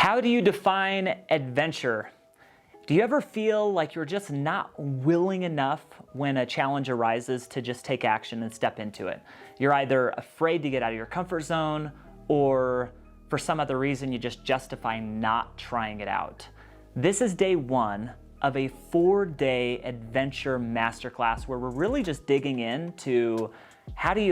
How do you define adventure? Do you ever feel like you're just not willing enough when a challenge arises to just take action and step into it? You're either afraid to get out of your comfort zone, or for some other reason you just justify not trying it out. This is day one of a 4-day adventure masterclass where we're really just digging into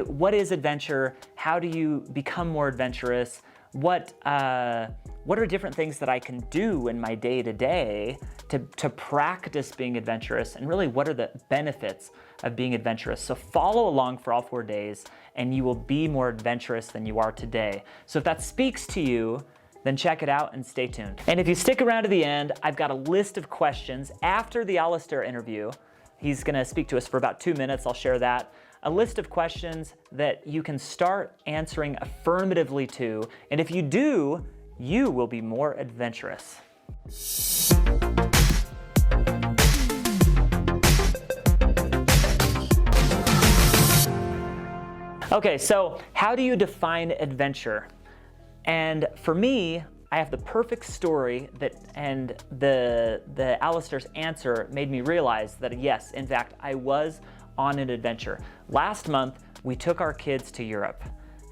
what is adventure? How do you become more adventurous? What are different things that I can do in my day-to-day to practice being adventurous, and really what are the benefits of being adventurous? So follow along for all 4 days and you will be more adventurous than you are today. So if that speaks to you, then check it out and stay tuned. And if you stick around to the end, I've got a list of questions after the Alistair interview. He's gonna speak to us for about 2 minutes, I'll share that. A list of questions that you can start answering affirmatively to, and if you do, you will be more adventurous. Okay, so how do you define adventure? And for me, I have the perfect story and the Alistair's answer made me realize that yes, in fact, I was on an adventure. Last month, we took our kids to Europe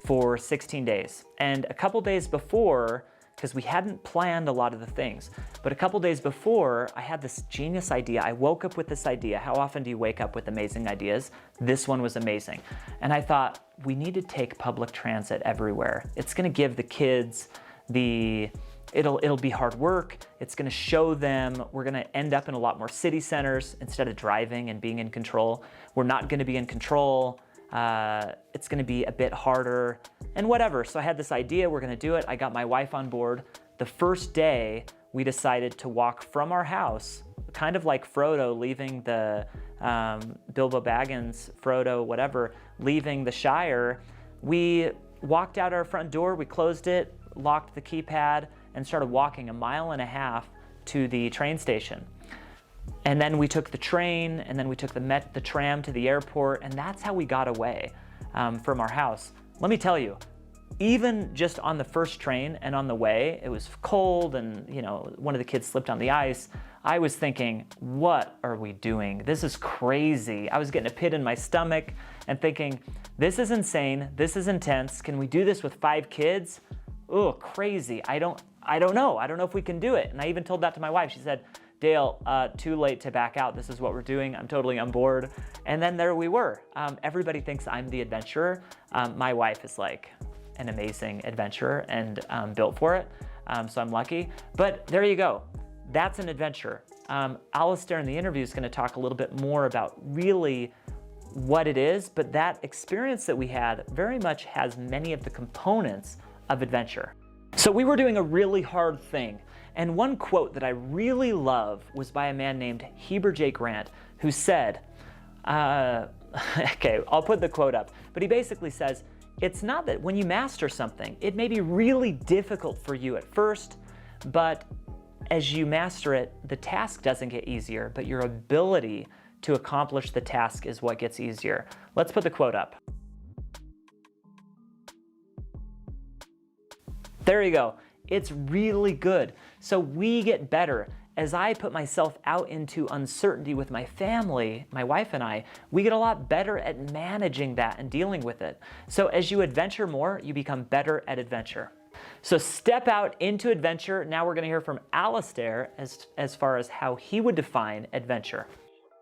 for 16 days. And a couple days before, because we hadn't planned a lot of the things, but a couple days before, I had this genius idea. I woke up with this idea. How often do you wake up with amazing ideas? This one was amazing. And I thought, we need to take public transit everywhere. It's gonna give the kids it'll be hard work. It's gonna show them, we're gonna end up in a lot more city centers instead of driving and being in control. We're not gonna be in control. It's gonna be a bit harder and whatever. So I had this idea, we're gonna do it. I got my wife on board. The first day, we decided to walk from our house, kind of like Frodo leaving the, Bilbo Baggins, Frodo, whatever, leaving the Shire. We walked out our front door, we closed it, locked the keypad, and started walking 1.5 miles to the train station. And then we took the train, and then we took the tram to the airport, and that's how we got away from our house. Let me tell you, even just on the first train and on the way, it was cold and one of the kids slipped on the ice. I was thinking, what are we doing? This is crazy. I was getting a pit in my stomach and thinking, this is insane, this is intense. Can we do this with 5 kids? Oh, crazy. I don't know. I don't know if we can do it. And I even told that to my wife. She said, Dale, too late to back out. This is what we're doing. I'm totally on board. And then there we were. Everybody thinks I'm the adventurer. My wife is like an amazing adventurer and built for it. So I'm lucky. But there you go. That's an adventure. Alistair in the interview is going to talk a little bit more about really what it is, but that experience that we had very much has many of the components of adventure. So we were doing a really hard thing. And one quote that I really love was by a man named Heber J. Grant, who said, okay, I'll put the quote up, but he basically says, it's not that when you master something, it may be really difficult for you at first, but as you master it, the task doesn't get easier, but your ability to accomplish the task is what gets easier. Let's put the quote up. There you go. It's really good. So we get better. As I put myself out into uncertainty with my family, my wife and I, we get a lot better at managing that and dealing with it. So as you adventure more, you become better at adventure. So step out into adventure. Now we're going to hear from Alistair as far as how he would define adventure.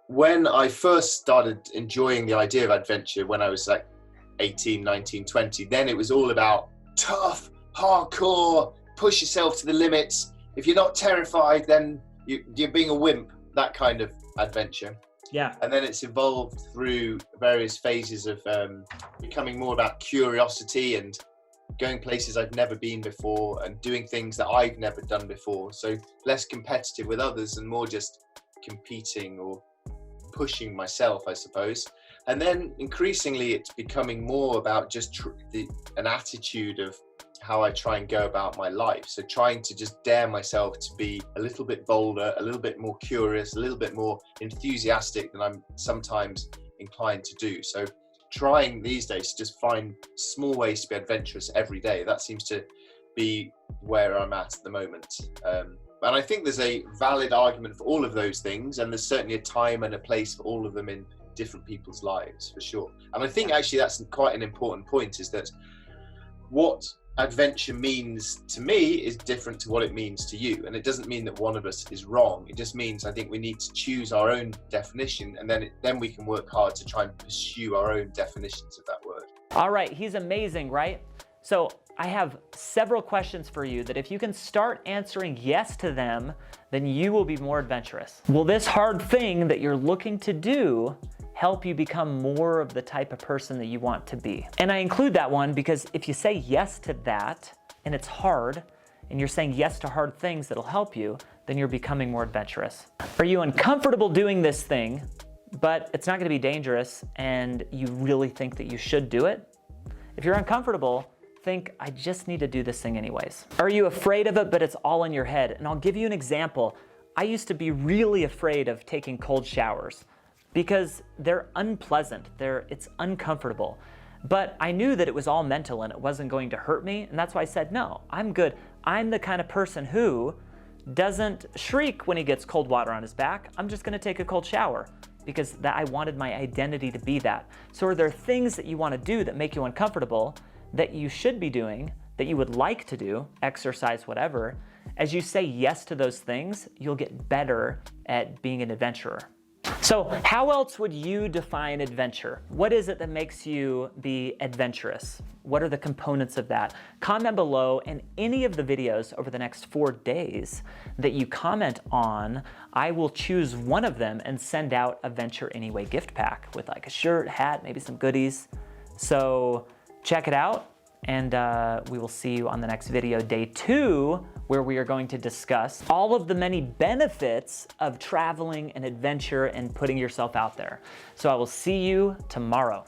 When I first started enjoying the idea of adventure, when I was like 18, 19, 20, then it was all about tough, hardcore, push yourself to the limits. If you're not terrified, then you're being a wimp, that kind of adventure. Yeah. And then it's evolved through various phases of becoming more about curiosity and going places I've never been before and doing things that I've never done before. So less competitive with others and more just competing or pushing myself, I suppose. And then increasingly it's becoming more about just an attitude of how I try and go about my life. So trying to just dare myself to be a little bit bolder, a little bit more curious, a little bit more enthusiastic than I'm sometimes inclined to do. So trying these days to just find small ways to be adventurous every day. That seems to be where I'm at the moment. And I think there's a valid argument for all of those things, and there's certainly a time and a place for all of them in different people's lives, for sure. And I think actually that's quite an important point, is that what adventure means to me is different to what it means to you. And it doesn't mean that one of us is wrong. It just means I think we need to choose our own definition, and then we can work hard to try and pursue our own definitions of that word. All right, he's amazing, right? So I have several questions for you that if you can start answering yes to them, then you will be more adventurous. Will this hard thing that you're looking to do help you become more of the type of person that you want to be? And I include that one because if you say yes to that, and it's hard, and you're saying yes to hard things that'll help you, then you're becoming more adventurous. Are you uncomfortable doing this thing, but it's not gonna be dangerous, and you really think that you should do it? If you're uncomfortable, think, I just need to do this thing anyways. Are you afraid of it, but it's all in your head? And I'll give you an example. I used to be really afraid of taking cold showers because they're unpleasant, it's uncomfortable. But I knew that it was all mental and it wasn't going to hurt me, and that's why I said, no, I'm good. I'm the kind of person who doesn't shriek when he gets cold water on his back. I'm just gonna take a cold shower because I wanted my identity to be that. So are there things that you wanna do that make you uncomfortable that you should be doing, that you would like to do, exercise, whatever? As you say yes to those things, you'll get better at being an adventurer. So how else would you define adventure? What is it that makes you be adventurous? What are the components of that? Comment below, and any of the videos over the next 4 days that you comment on, I will choose one of them and send out a Venture Anyway gift pack with like a shirt, hat, maybe some goodies. So check it out, and we will see you on the next video, day 2, where we are going to discuss all of the many benefits of traveling and adventure and putting yourself out there. So I will see you tomorrow.